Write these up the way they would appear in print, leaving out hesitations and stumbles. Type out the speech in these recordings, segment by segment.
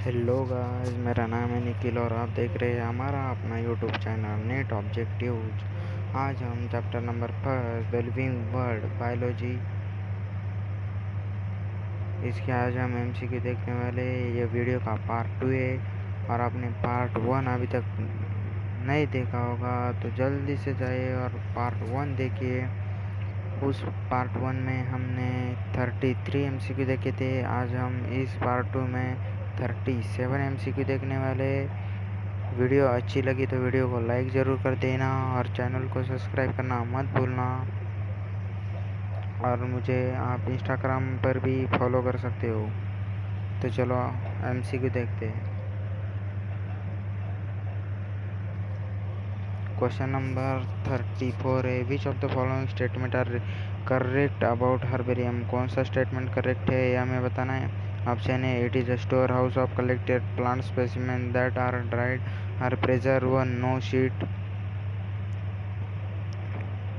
Hello guys, मेरा नाम है निखिल और आप देख रहे हैं हमारा अपना यूट्यूब चैनल नेट ऑब्जेक्टिव्स। आज हम chapter number 1 the living world biology इसके आज हम एमसीक्यू देखने वाले हैं। ये वीडियो का पार्ट 2 है और आपने पार्ट 1 अभी तक नहीं देखा होगा तो जल्दी से जाइए और पार्ट 1 देखिए। उस पार्ट 1 में हमने 33 एमसीक्यू देखे थे। आज हम इस पार्ट 2 में 37 एमसीक्यू देखने वाले। वीडियो अच्छी लगी तो वीडियो को लाइक ज़रूर कर देना और चैनल को सब्सक्राइब करना मत भूलना। और मुझे आप इंस्टाग्राम पर भी फॉलो कर सकते हो। तो चलो एमसीक्यू देखते हैं। क्वेश्चन नंबर 34 है, which of the following statement are correct about herbarium. कौन सा स्टेटमेंट करेक्ट है यह हमें बताना है। Option A, it is a store house of collected plant specimen that are dried are preserve no sheet.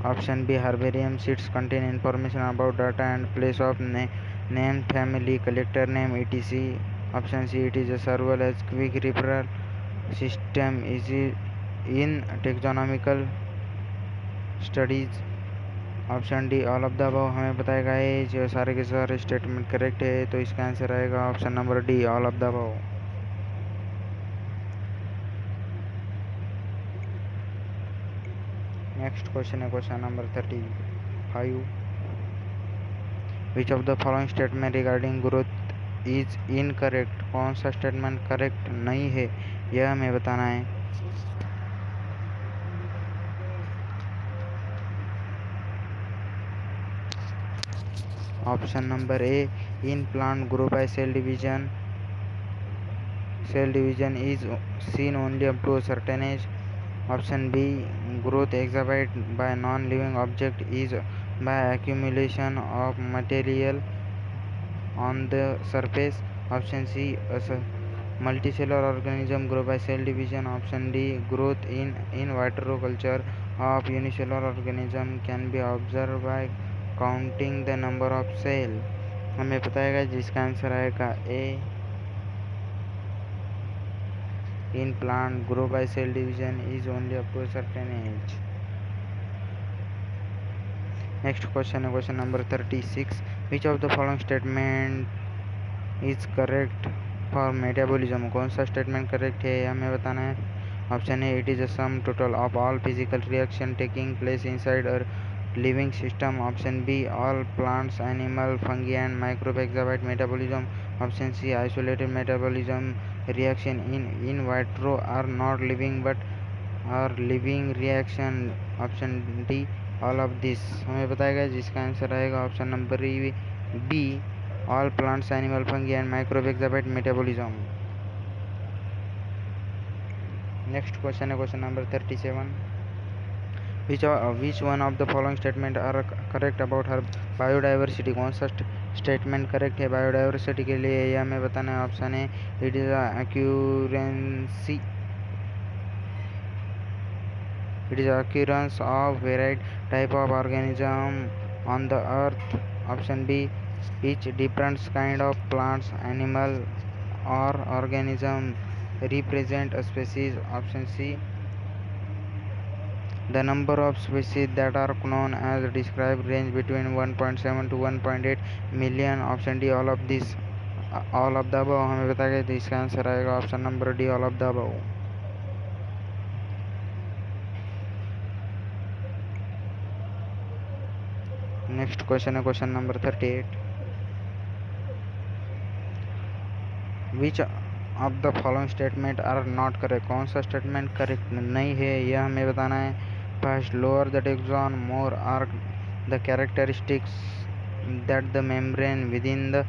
Option B, herbarium sheets contain information about data and place of name, family, collector name, etc. Option C, it is a serval as quick referral system is in taxonomical studies. Option D, all of the above हमें बताएगा ये जो सारे के सारे statement correct है तो इसका आंसर आएगा option number D, all of the above. Next question है question number 35। Which of the following statement regarding growth is incorrect. कौन सा स्टेटमेंट करेक्ट नहीं है यह हमें बताना है। Option number A, in plant grow by cell division is seen only up to a certain age. Option B, growth exhibited by non-living object is by accumulation of material on the surface. Option C, multicellular organism grow by cell division. Option D, growth in vitro culture of unicellular organism can be observed by counting the number of cell. हमें बताएगा जिसका answer आएगा ए, in plant grow by cell division is only up to a certain age. Next question है question number 36. Which of the following statement is correct for metabolism. कौन सा statement correct है हमें बताना है। Option A, it is a sum total of all physical reaction taking place inside a living system. Option B, all plants, animal, fungi and microbe exhibit metabolism. Option C, isolated metabolism reaction in vitro are not living but are living reaction. Option D, all of this हमें बताएगा जिसका answer आएगा option number B, all plants, animal, fungi and microbe exhibit metabolism. Next question है question number 37। Which one of the following statement are correct about her biodiversity. कौन सा statement correct है biodiversity के लिए यह हमें बताना है। ऑप्शन है, it is accuracy It is occurrence of varied type of organism on the earth. Option B, each different kind of plants, animal or organism represent a species. Option C, the number of species that are known as described range between 1.7 to 1.8 million. Option D, all of this, all of the above हमें बताएगा तो इसका answer आएगा option number D, all of the above. Next question है question number 38। Which of the following statement are not correct. कौन सा statement correct नहीं है यह हमें बताना है। First, lower the taxon more are the characteristics that the membrane within the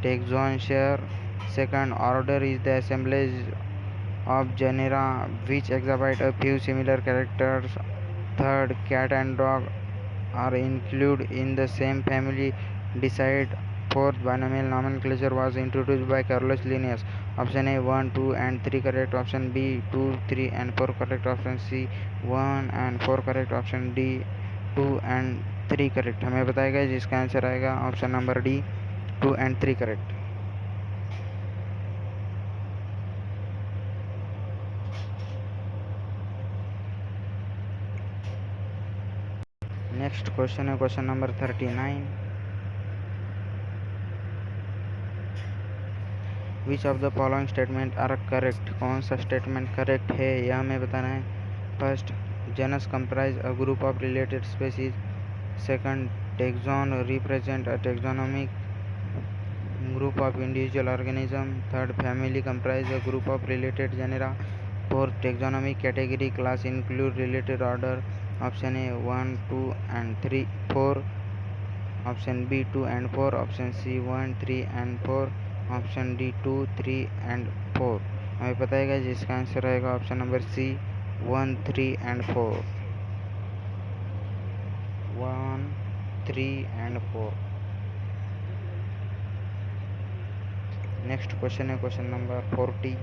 taxon share. Second, order is the assemblage of genera which exhibit a few similar characters. Third, cat and dog are included in the same family. Decide. Fourth, binomial nomenclature was introduced by Carolus Linnaeus. Option A, 1, 2 and 3 correct. Option B, 2, 3 and 4 correct. Option C, 1 and 4 correct. Option D, 2 and 3 correct. हमें बताएगा जिसका answer आएगा option number D, 2 and 3 correct. Next question है question number 39. Which of the following statement are correct. कौन सा statement correct है यह हमें बताना है. First, genus comprise a group of related species. Second, taxon represent a taxonomic group of individual organisms. Third, family comprise a group of related genera. Fourth, taxonomic category class include related order. Option A 1, 2 and 3, 4. Option B 2 and 4. Option C 1, 3 and 4. Option D 2, 3 and 4. हमें पता है जिसका answer रहेगा option number C 1, 3 and 4. 1, 3 and 4. Next question है question number 40.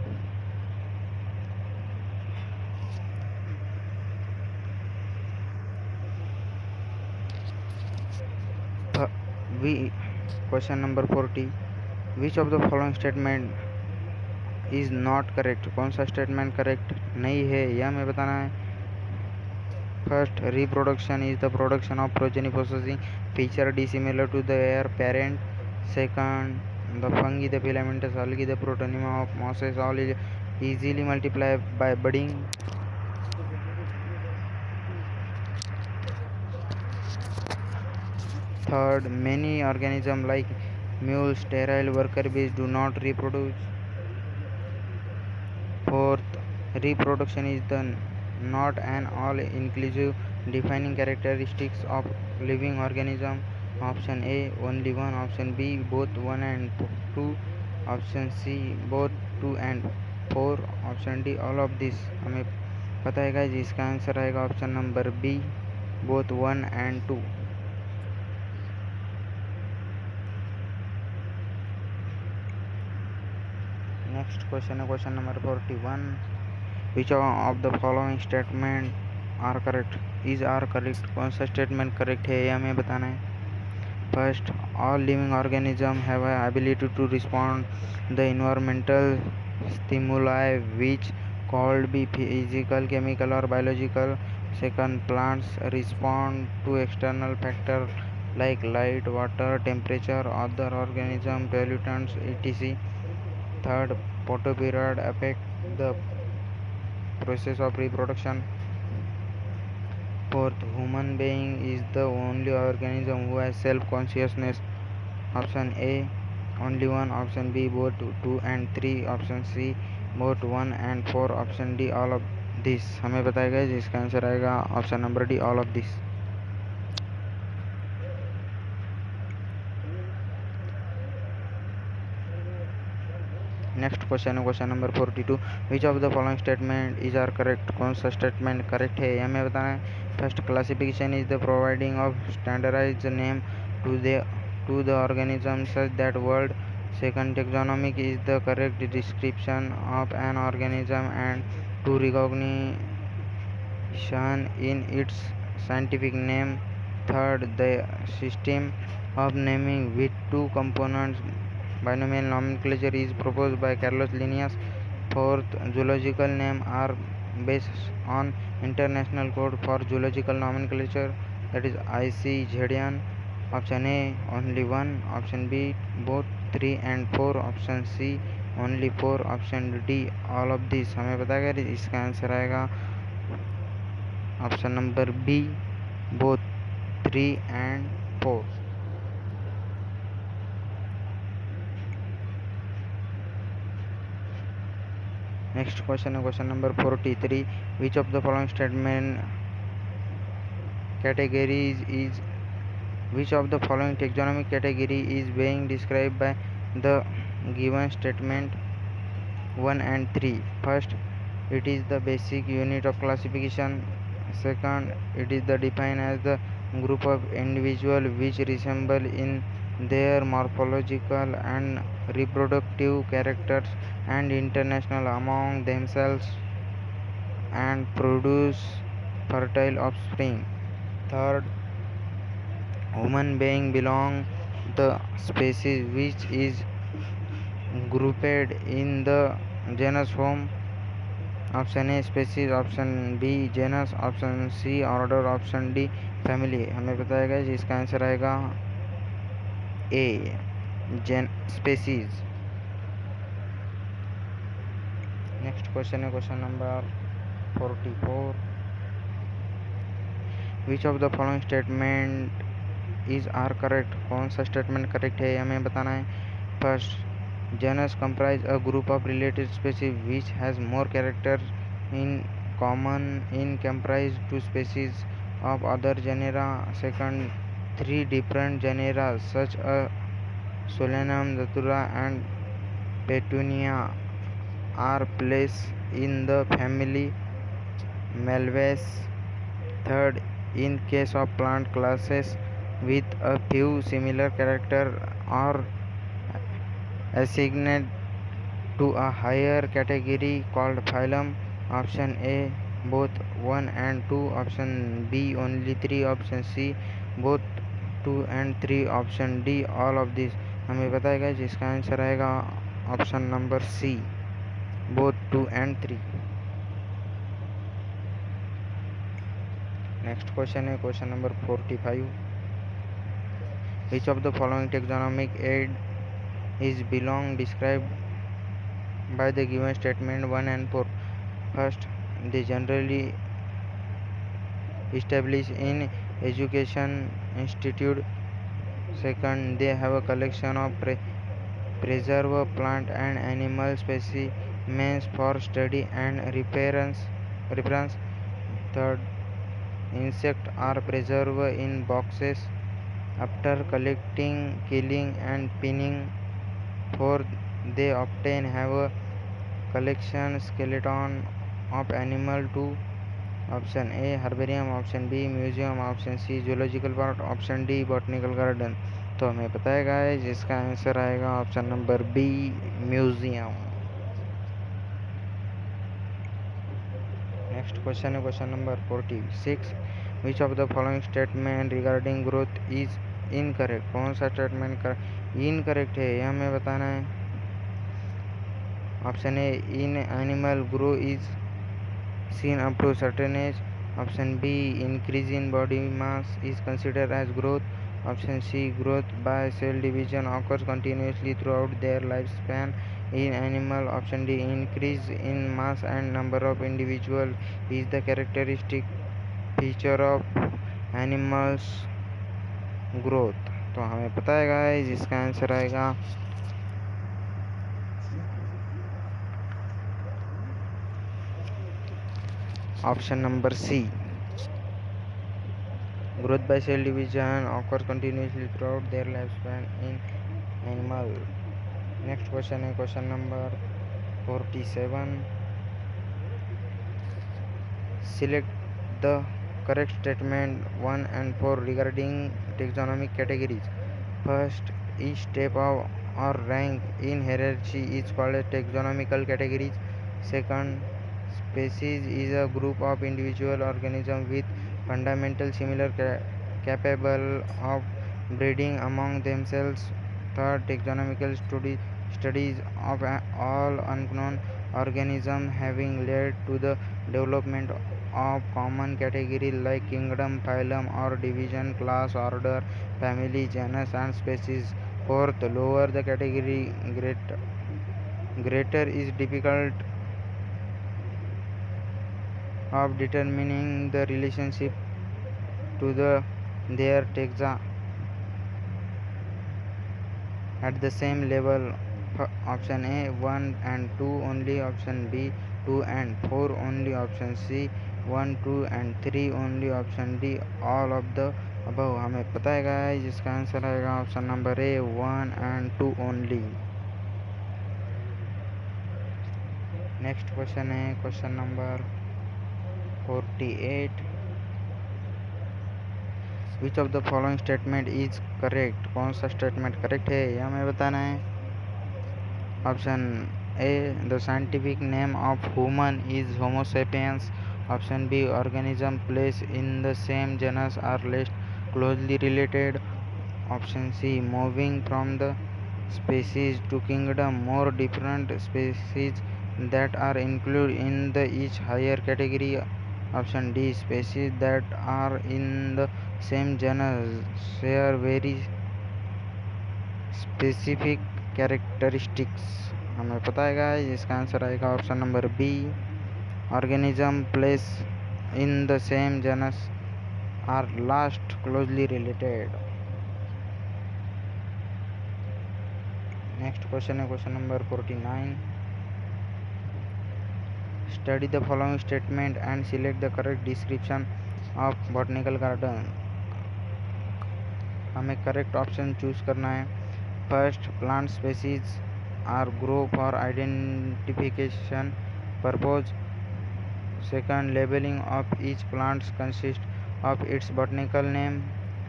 Question number 40. Which of the following statement is not correct. कौन सा statement correct नहीं है यह हमें बताना है. First, reproduction is the production of progeny possessing feature dissimilar to the heir parent. Second, the fungi, the filamentous algae, the protonema of mosses all easily multiply by budding. Third, many organisms like mules, sterile worker bees do not reproduce. Fourth, reproduction is the not an all-inclusive defining characteristics of living organism. Option A only one. Option B both 1 and 2. Option C both 2 and 4. Option D all of this. हमें पता है guys इसका answer आएगा option number B both 1 and 2. Next question है question number 41. Which of the following statement are correct. Is are correct. कौन सा statement correct है यह हमें बताना है. First, all living organism have a ability to respond the environmental stimuli which called be physical, chemical और biological. Second, plants respond to external factor like light, water, temperature, other organism, pollutants, etc. Third, photoperiod affect the process of reproduction. Fourth, human being is the only organism who has self-consciousness. Option A only one. Option B both 2 and 3. Option C both 1 and 4. Option D all of this. हमें बताएगा जिसका answer आएगा option number D all of this. Next question है question number 42. Which of the following statement is are correct. कौन सा statement correct है यह हमें बताना है. First, classification is the providing of standardized name to the organism such that word. Second, taxonomic is the correct description of an organism and to recognition in its scientific name. Third, the system of naming with 2 components binomial nomenclature is proposed by Carlos Linnaeus. Fourth, zoological names are based on International Code for Zoological Nomenclature, that is ICZN. Option A only 1. Option B both 3 and 4. Option C only 4. Option D all of this. हमें पता है कि इसका answer आएगा option number B both 3 and 4. Next question है question number 43. Which of the following statement categories is which of the following taxonomic category is being described by the given statement 1 and 3. First, it is the basic unit of classification. Second, it is the defined as the group of individual which resemble in their morphological and reproductive characters and international among themselves and produce fertile offspring. Third, human being belong the species which is grouped in the genus Homo. Option A species. Option B genus. Option C order. Option D family हमें बताया गया जिसका answer आएगा A जेन species. Next question है question number 44। Which of the following statement is are correct? कौन सा statement correct है हमें बताना है। First, genus comprise a group of related species which has more characters in common in comprised two species of other genera. Second, three different genera such as Solanum, Datura and Petunia are placed in the family Malvaceae. Third, in case of plant classes with a few similar characters are assigned to a higher category called phylum. Option A both 1 and 2. Option B only 3. Option C both 2 and 3. Option D all of these हमें बताएगा जिसका answer आएगा option number C both 2 and 3। Next question है question number 45। Which of the following taxonomic aid is belong described by the given statement 1 and 4. First, they generally established in education institute. Second, they have a collection of preserved plant and animal specimens for study and reference. Third, insects are preserved in boxes after collecting, killing and pinning. Fourth, they often have a collection skeleton of animal too. Option A herbarium, option B museum, option C zoological park, option D botanical garden. तो हमें बताएगा है जिसका answer आएगा option number B museum. Next question है question number 46। Which of the following statement regarding growth is incorrect? कौन सा statement incorrect है यह हमें बताना है। Option A in animal grow is seen up to a certain age. Option B increase in body mass is considered as growth. Option C growth by cell division occurs continuously throughout their lifespan in animal. Option D increase in mass and number of individuals is the characteristic feature of animals growth। तो हमें पता है जिसका answer आएगा option number C growth by cell division occurs continuously throughout their lifespan in animal। Next question है question number 47। Select the correct statement 1 and 4 regarding taxonomic categories। First, each step of or rank in hierarchy is called a taxonomical categories. Second, species is a group of individual organisms with fundamental similar capable of breeding among themselves. Third, taxonomical studies of all unknown organisms having led to the development of common categories like kingdom, phylum or division, class, order, family, genus and species. Fourth, lower the category greater is difficult of determining the relationship to their taxa at the same level. Option A 1 and 2 only. Option B 2 and 4 only. Option C 1, 2 and 3 only. Option D all of the above। हमें पता है जिसका answer आएगा option number A 1 and 2 only। Next question है question number 48। Which of the following statement is correct? कौन सा statement correct है यह हमें बताना है। Option A the scientific name of human is Homo sapiens. Option B organism place in the same genus are less closely related. Option C moving from the species to kingdom more different species that are included in the each higher category. Option D species that are in the same genus share very specific characteristics? हमें पता है guys, इसका answer आएगा option number B, organism placed in the same genus are last closely related. Next question है question number 49. Study the following statement and select the correct description of botanical garden. हमें correct option choose करना है. First, plant species are grow for identification purpose. Second, labelling of each plants consist of its botanical name,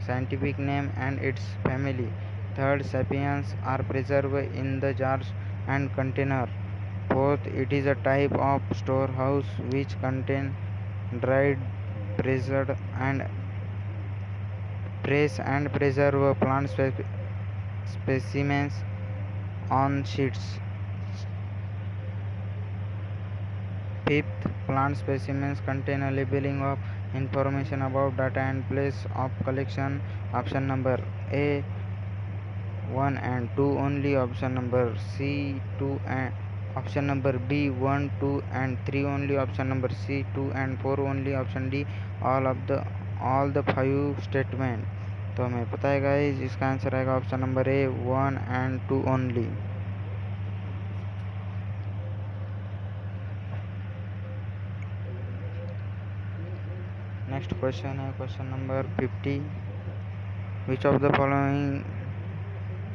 scientific name and its family. Third, sapiens are preserved in the jars and container. Fourth, it is a type of storehouse which contain dried, pressed and press and preserve plant specimens on sheets. Fifth, plant specimens contain a labeling of information about data and place of collection. Option number A 1 and 2 only. Option number C 2 and option number B 1, 2 and 3 only. Option number C 2 and 4 only. Option D all the 5 statement. तो हमें पता है guys, इसका answer आएगा option number A 1 and 2 only. Next question है question number 50. Which of the following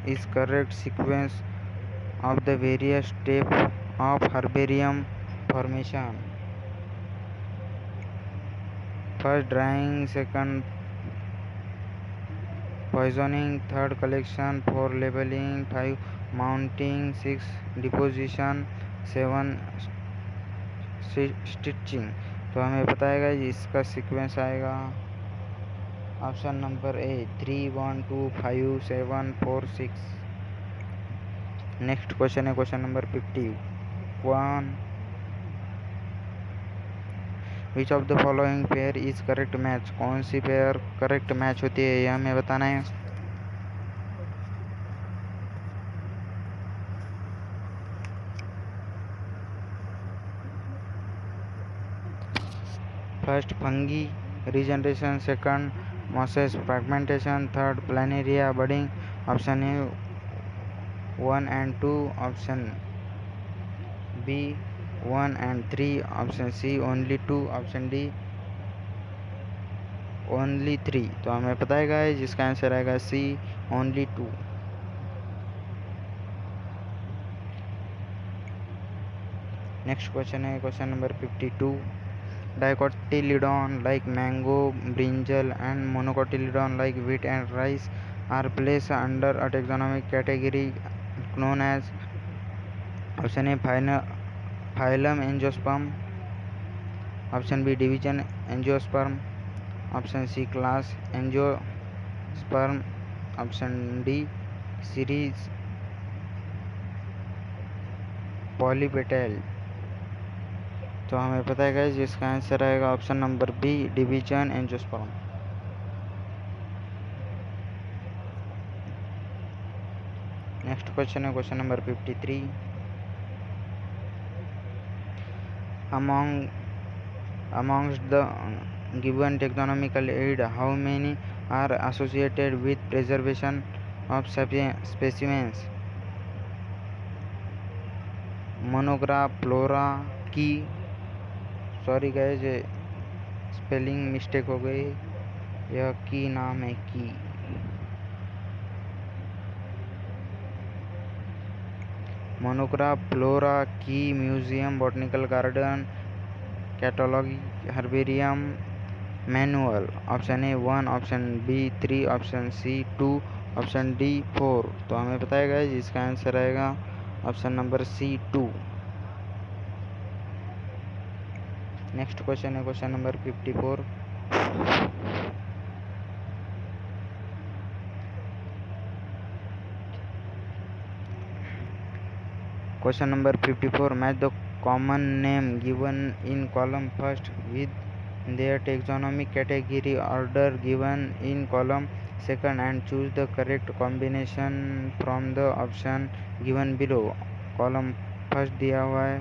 is correct sequence of the various step of herbarium formation? First, drying. Second, poisoning. Third, collection. 4, labeling. 5, mounting. 6, deposition. 7, stitching. तो हमें पता है guys, इसका sequence आएगा option number A 3, 1, 2, 5, 7, 4, 6. Next question है question number 51. Which of the following pair is correct match? कौन सी pair correct match होती है, यह हमें बताना है. First, fungi regeneration. Second, mosses fragmentation. Third, planaria budding. Option A 1 and 2. Option B 1 and 3. Option C only 2. Option D only 3. तो हमें पता है गाइस, जिसका आंसर आएगा सी ओनली 2. नेक्स्ट क्वेश्चन है question number 52. Dicotyledon like mango, brinjal and monocotyledon like wheat and rice are placed under a taxonomic category known as. Option A phylum Angiosperm. Option B division Angiosperm. Option C class Angiosperm. Option D series Polypetal. तो हमें पता है guys, जिसका answer आएगा option number B division angiosperm. Next question है question number 53. amongst the given taxonomical aid, how many are associated with preservation of specimens? monograph, flora, key. Sorry guys, spelling mistake हो गई. यह key नाम है, key. Monograph, flora, key, museum, botanical garden, catalogue, herbarium, manual. Option A 1, option B 3, option C 2, option D 4. तो हमें पता है guys, इसका आंसर आएगा option number C 2. Next question है question number 54. Question number 54. Match the common name given in column first with their taxonomic category order given in column second and choose the correct combination from the option given below. Column first दिया हुआ है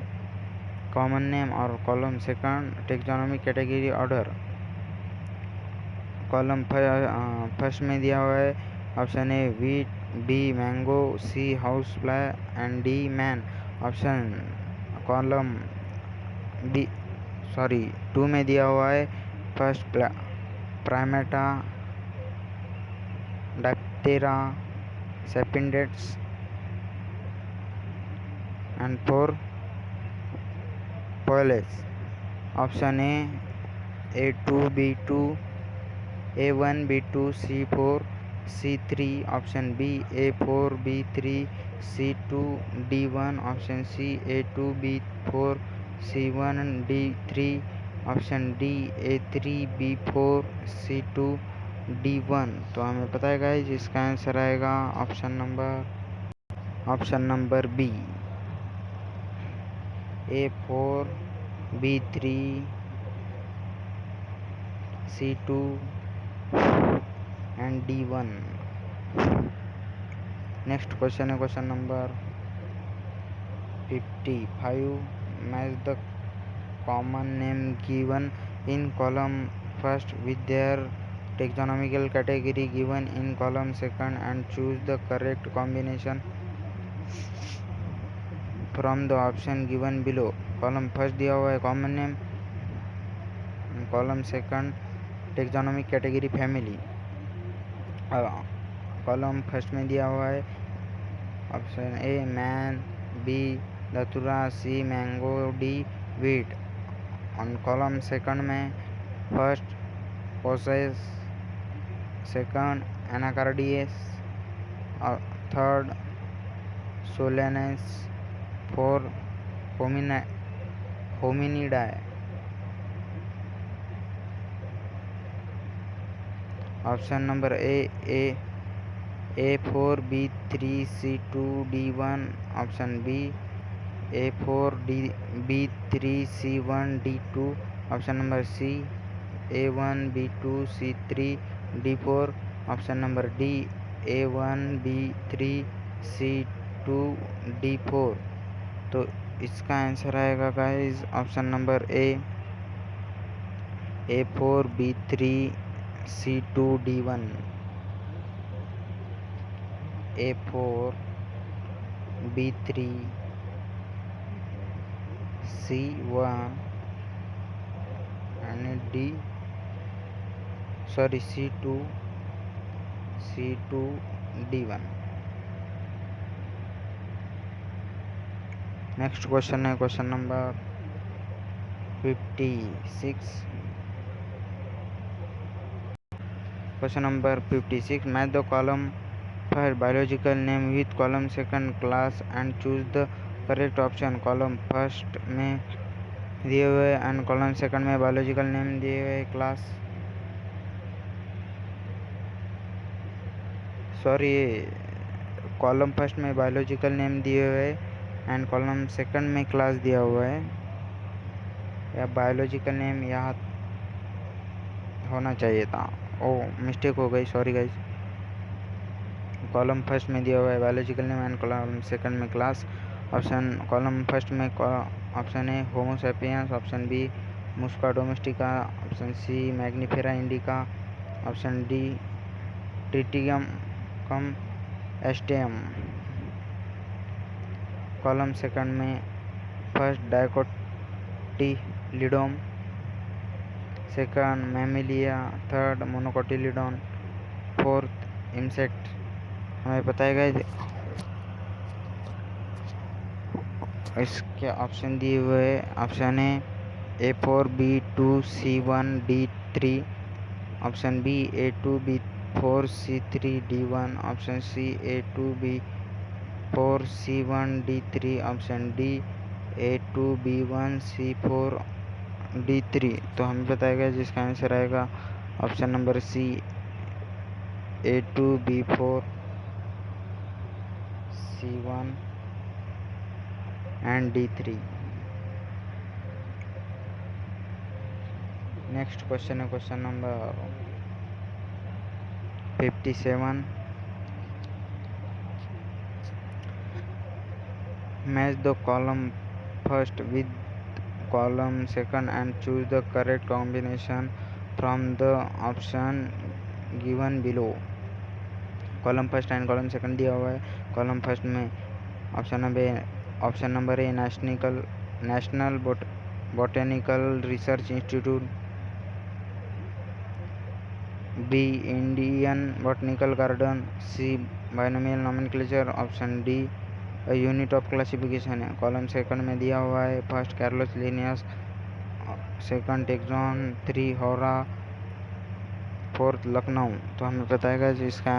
common name और column second taxonomic category order. Column first में दिया हुआ है option A wheat, B mango, C house fly and D man. Option column B two में दिया हुआ है first Primata, Diptera, Sapindales and four Poales. Option A two, B two, A1, B2, C4, C3, option B, A4, B3, C2, D1, option C, A2, B4, C1, D3, option D, A3, B4, C2, D1। तो हमें पता है guys इसका answer आएगा option number B, A4, B3, C2 and D1। Next question है question number 55। Match the common name given in column first with their taxonomical category given in column second and choose the correct combination from the option given below. Column first दिया हुआ है common name, column second taxonomic category family. Column first में दिया हुआ है option A man, B datura, C mango, D wheat. और column second में first poaceae, second anacardiaceae, third solanaceae, four hominidae. Option number A4, B3, C2, D1। Option B A4, B3, C1, D2। Option number C A1, B2, C3, D4। Option number D A1, B3, C2, D4। तो इसका answer आएगा guys option number A4, B3, C2, D1। A4, B3, C1 and C2, D1। Next question है question number 56। Question number 56। Match the column first biological name with column second class and choose the correct option. Column first में दिए हुए and column second में biological name दिए हुए class column first में biological name दिए हुए and column second में क्लास दिया हुआ है, या बायोलॉजिकल नेम यहाँ होना चाहिए था, मिस्टेक हो गई, सॉरी गाइज। कॉलम फर्स्ट में दिया हुआ है biological name and column second में क्लास। ऑप्शन कॉलम फर्स्ट में option A homo sapiens, option B musca domestica, option C mangifera indica, option D triticum aestivum. Column second में first dicotyledon, second mammalia, third monocotyledon, fourth insect. हमें पता है guys इसके option दिए हुए हैं। Option A4, B2, C1, D3। Option B A2, B4, C3, D1। Option C A2, B4, C1, D3। Option D A2, B1, C4, D3। तो हमें बताएगा जिसका आंसर आएगा option number C A2, B4, C1 and D3। Next question है question number 57. Match the column first with column second and choose the correct combination from the option given below. Column first and column second दिया हुआ है. Column first में option number A national botanical research institute, B Indian botanical garden, C binomial nomenclature, option D unit of classification है. Column second में दिया हुआ है first Carolus Linnaeus, second taxon, 3 होरा, फोर्थ लखनऊ. तो हमें बताएगा जिसका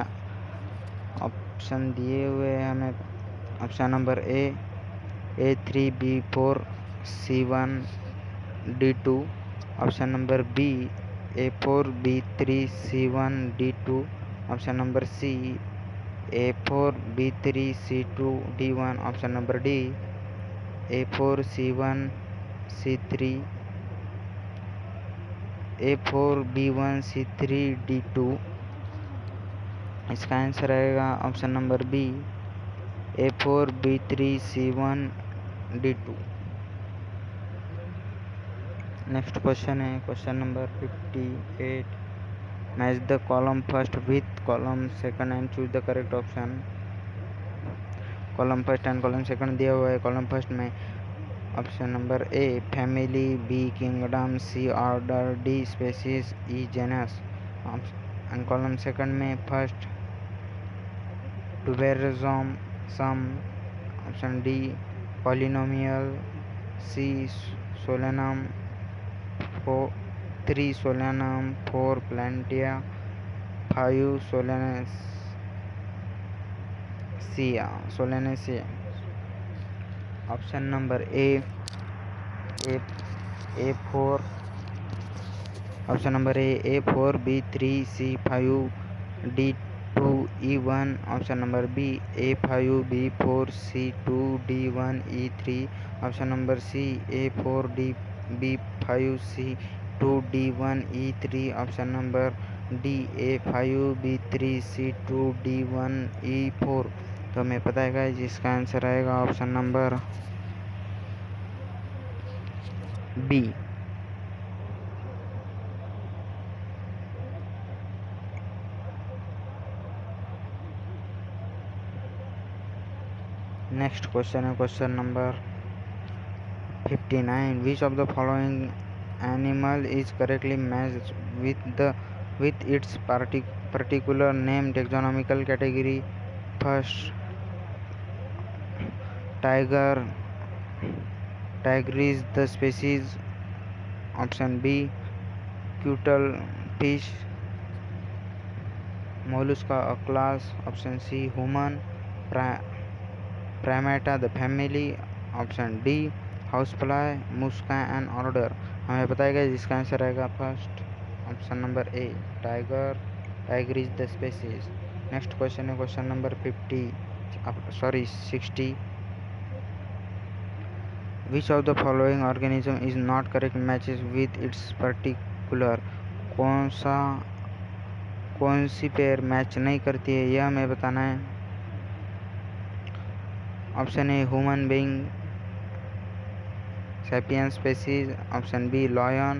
ऑप्शन दिए हुए हैं हमें option number A3B4 C1 D2, option number B A4B3 C1 D2, option number C A4B3 C2 D1, option number D A4C1 C3 A4B1 C3 D2. इसका आंसर रहेगा option number B A4B3 C1 D2. Next question है question number 58. Match the column first with column second and choose the correct option. Column first and column second दिया हुआ है. Column first में option number a family, B kingdom, C order, D species, E genus. And column second में first tuberosum, sum, option D polynomial, C solanum, 3 solanum, 4 plantae, 5 solanaceae. Option number A4, option number A4B3 C5 D2 E1, option number B A5B4 C2 D1 E3, option number C A4B5 C2 D1 E3, option number D A5B3 C2 D1 E4. तो हमें पता है जिसका answer आएगा option number B. Next question है question number 59. Which of the following animal is correctly matched with its particular name taxonomical category. First, tiger is the species. Option B cuttlefish, mollusca a class. Option C human, primata the family. Option D housefly, musca and order. हमें बताएगा जिसका answer रहेगा first option number A tiger is the species. Next question है question number 60. Which of the following organism is not correct matches with its particular. कौन सी pair match नहीं करती है यह हमें बताना है. Option A human being sapiens species, option B lion,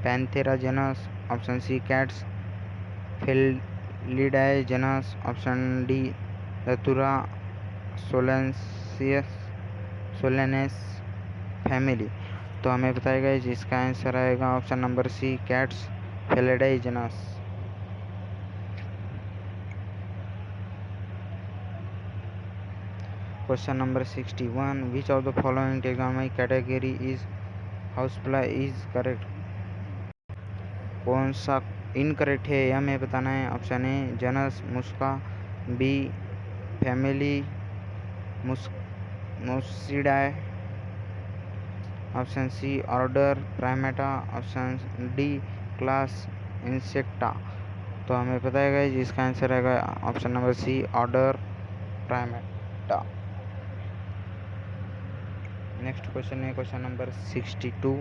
Panthera genus, option C cats, Felidae genus, option D Datura solenes family. तो हमें बताएगा जिसका आंसर आएगा option number C cats Felidae genus. Question number 61. Which of the following taxonomic category is housefly is correct. कौन सा incorrect है यह हमें बताना है. Option A genus musca, B family muscidae, option C order primata, option D class insecta. तो हमें पता है जिसका आंसर रहेगा option number C order primata. Next question है question number 62.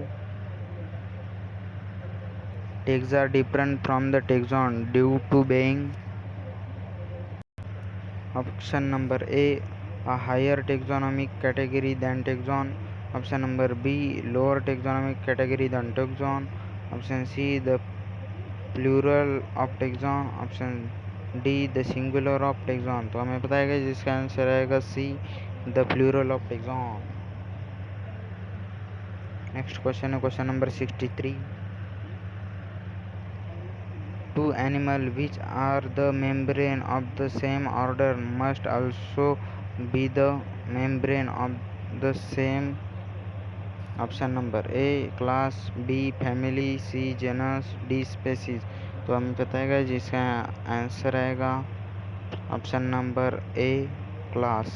taxa different from the taxon due to being option number A, a higher taxonomic category than taxon. Option number B, lower taxonomic category than taxon. Option C, the plural of taxon. Option D the singular of taxon. तो हमें पता है जिसका answer आएगा C the plural of taxon. Next question है question number 63. Two animal which are the members of the same order must also be the members of the same. Option number A class, B family, C genus, D species. तो हमें पता है जिसका answer आएगा option number A class.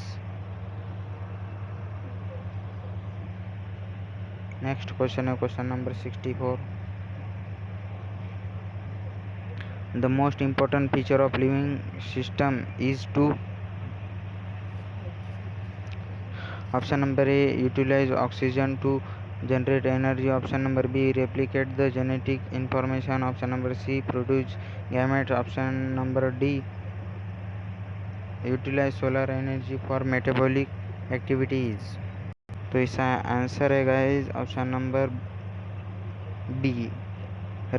Next question है question number 64. The most important feature of living system is to. Option number A, utilize oxygen to generate energy. Option number B, replicate the genetic information. Option number C, produce gametes. Option number D, utilize solar energy for metabolic activities. तो इसका answer है guys option number B,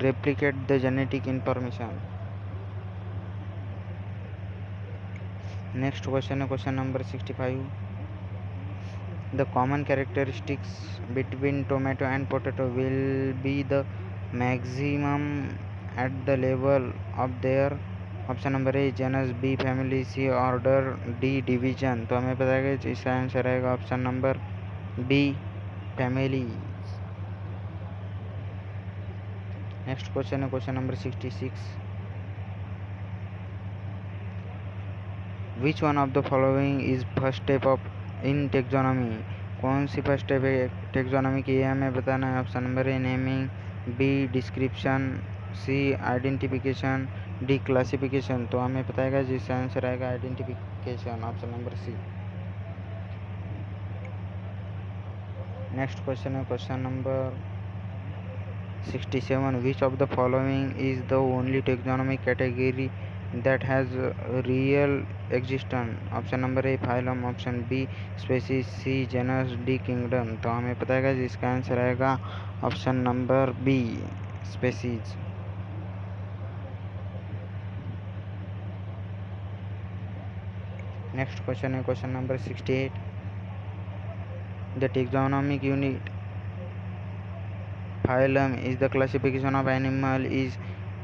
replicate the genetic information. Next question है question number 65. The common characteristics between tomato and potato will be the maximum at the level of their. Option number A genus, B family, C order, D division. तो हमें पता है कि इसका answer आएगा option number B family. Next question है question number 66. Which one of the following is first step of in taxonomy. कौन सी फर्स्ट स्टेप है टेक्सोनॉमी की, ये हमें बताना है. Option number A naming, B description, C identification, D classification. तो हमें पता है जिसका आंसर आएगा identification. Option number C. Next question है question number 67. Which of the following is the only taxonomic category that has real existence. Option number A phylum, option B species, C genus, D kingdom. तो हमें पता है जिसका answer आएगा option number B species. Next question है question number 68. The taxonomic unit phylum is the classification of animal is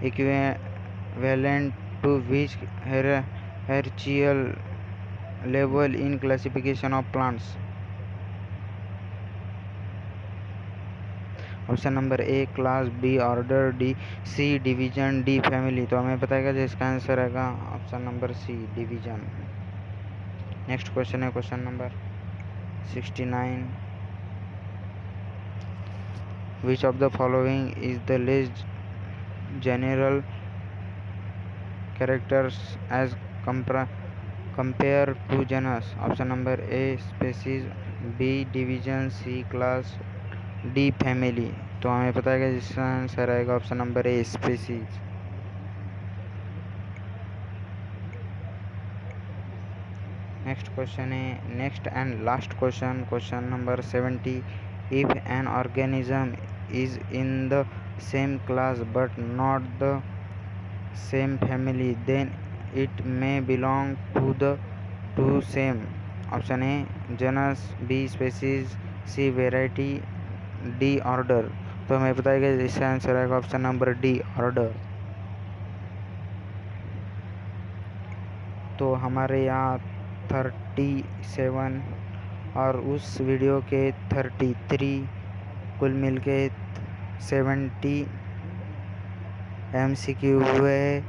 equivalent to which hierarchical level in classification of plants. Option number A class, B order, D C division, D family. तो हमें पता है जिसका answer आएगा option number C division. Next question है question number 69. Which of the following is the less general characters as compared to genus. Option number A species, B division, C class, D family. तो हमें पता है जिसका answer आएगा option number A species. Next question है next and last question question number 70. If an organism is in the same class but not the same family, then it may belong to the two same. Option A genus, B species, C variety, D order. तो हमें पता है कि इसका answer आएगा option number D order. तो हमारे यहाँ 37 और उस वीडियो के 33 कुल मिल के 70 MCQ हुए.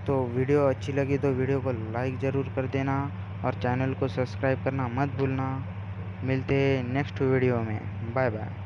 तो वीडियो अच्छी लगी तो वीडियो को लाइक ज़रूर कर देना और चैनल को सब्सक्राइब करना मत भूलना. मिलते हैं नेक्स्ट वीडियो में. Bye bye.